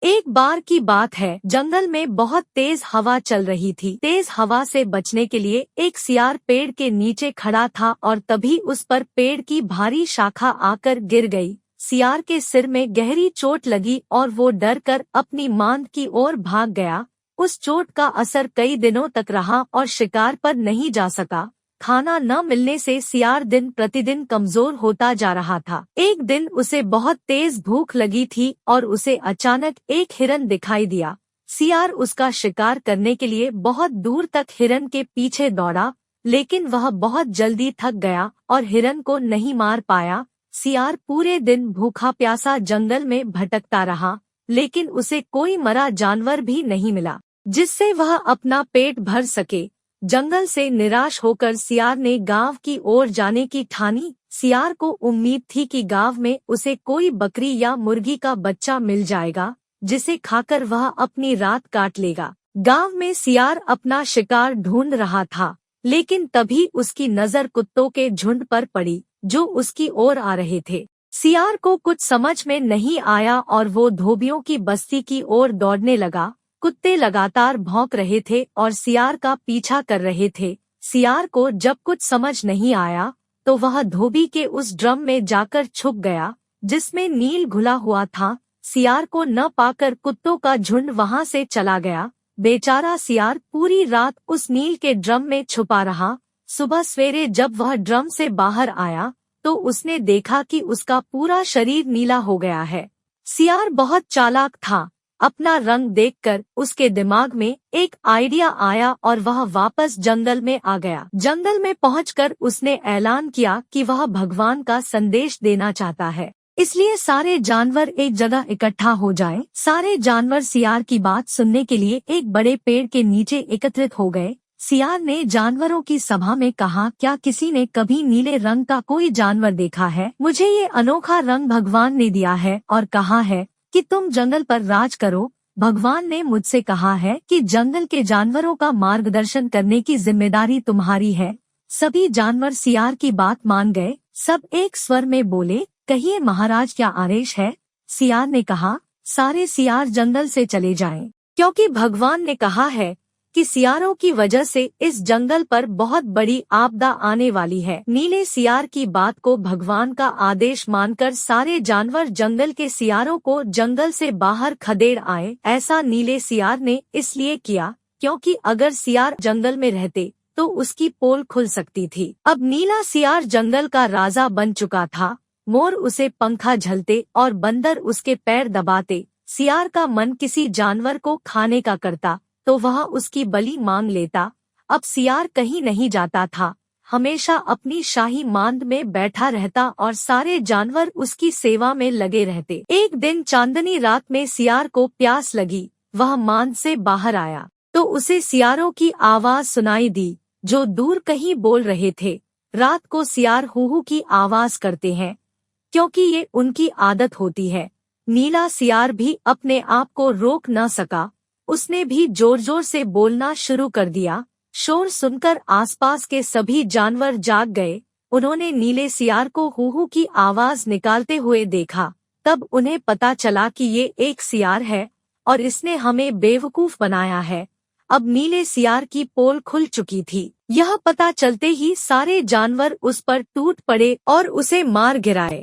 एक बार की बात है, जंगल में बहुत तेज हवा चल रही थी। तेज हवा से बचने के लिए एक सियार पेड़ के नीचे खड़ा था और तभी उस पर पेड़ की भारी शाखा आकर गिर गई। सियार के सिर में गहरी चोट लगी और वो डरकर अपनी मांद की ओर भाग गया। उस चोट का असर कई दिनों तक रहा और शिकार पर नहीं जा सका। खाना न मिलने से सियार दिन प्रतिदिन कमजोर होता जा रहा था। एक दिन उसे बहुत तेज भूख लगी थी और उसे अचानक एक हिरन दिखाई दिया। सियार उसका शिकार करने के लिए बहुत दूर तक हिरन के पीछे दौड़ा, लेकिन वह बहुत जल्दी थक गया और हिरन को नहीं मार पाया। सियार पूरे दिन भूखा प्यासा जंगल में भटकता रहा, लेकिन उसे कोई मरा जानवर भी नहीं मिला जिससे वह अपना पेट भर सके। जंगल से निराश होकर सियार ने गांव की ओर जाने की ठानी। सियार को उम्मीद थी कि गांव में उसे कोई बकरी या मुर्गी का बच्चा मिल जाएगा, जिसे खाकर वह अपनी रात काट लेगा। गांव में सियार अपना शिकार ढूंढ रहा था, लेकिन तभी उसकी नजर कुत्तों के झुंड पर पड़ी जो उसकी ओर आ रहे थे। सियार को कुछ समझ में नहीं आया और वो धोबियों की बस्ती की ओर दौड़ने लगा। कुत्ते लगातार भौंक रहे थे और सियार का पीछा कर रहे थे। सियार को जब कुछ समझ नहीं आया तो वह धोबी के उस ड्रम में जाकर छुप गया जिसमें नील घुला हुआ था। सियार को न पाकर कुत्तों का झुंड वहां से चला गया। बेचारा सियार पूरी रात उस नील के ड्रम में छुपा रहा। सुबह सवेरे जब वह ड्रम से बाहर आया तो उसने देखा कि उसका पूरा शरीर नीला हो गया है। सियार बहुत चालाक था। अपना रंग देखकर उसके दिमाग में एक आइडिया आया और वह वापस जंगल में आ गया। जंगल में पहुंचकर उसने ऐलान किया कि वह भगवान का संदेश देना चाहता है, इसलिए सारे जानवर एक जगह इकट्ठा हो जाएं। सारे जानवर सियार की बात सुनने के लिए एक बड़े पेड़ के नीचे एकत्रित हो गए। सियार ने जानवरों की सभा में कहा, क्या किसी ने कभी नीले रंग का कोई जानवर देखा है? मुझे ये अनोखा रंग भगवान ने दिया है और कहा है कि तुम जंगल पर राज करो। भगवान ने मुझसे कहा है कि जंगल के जानवरों का मार्गदर्शन करने की जिम्मेदारी तुम्हारी है। सभी जानवर सियार की बात मान गए। सब एक स्वर में बोले, कहिए महाराज, क्या आदेश है? सियार ने कहा, सारे सियार जंगल से चले जाएं, क्योंकि भगवान ने कहा है कि सियारों की वजह से इस जंगल पर बहुत बड़ी आपदा आने वाली है। नीले सियार की बात को भगवान का आदेश मानकर सारे जानवर जंगल के सियारों को जंगल से बाहर खदेड़ आए। ऐसा नीले सियार ने इसलिए किया क्योंकि अगर सियार जंगल में रहते तो उसकी पोल खुल सकती थी। अब नीला सियार जंगल का राजा बन चुका था। मोर उसे पंखा झलते और बंदर उसके पैर दबाते। सियार का मन किसी जानवर को खाने का करता तो वह उसकी बलि मांग लेता। अब सियार कहीं नहीं जाता था, हमेशा अपनी शाही मांद में बैठा रहता और सारे जानवर उसकी सेवा में लगे रहते। एक दिन चांदनी रात में सियार को प्यास लगी। वह मांद से बाहर आया तो उसे सियारों की आवाज सुनाई दी जो दूर कहीं बोल रहे थे। रात को सियार हूहू की आवाज करते हैं क्योंकि ये उनकी आदत होती है। नीला सियार भी अपने आप को रोक न सका। उसने भी जोर जोर से बोलना शुरू कर दिया। शोर सुनकर आसपास के सभी जानवर जाग गए। उन्होंने नीले सियार को हूहू की आवाज निकालते हुए देखा। तब उन्हें पता चला कि ये एक सियार है और इसने हमें बेवकूफ बनाया है। अब नीले सियार की पोल खुल चुकी थी। यह पता चलते ही सारे जानवर उस पर टूट पड़े और उसे मार गिराए।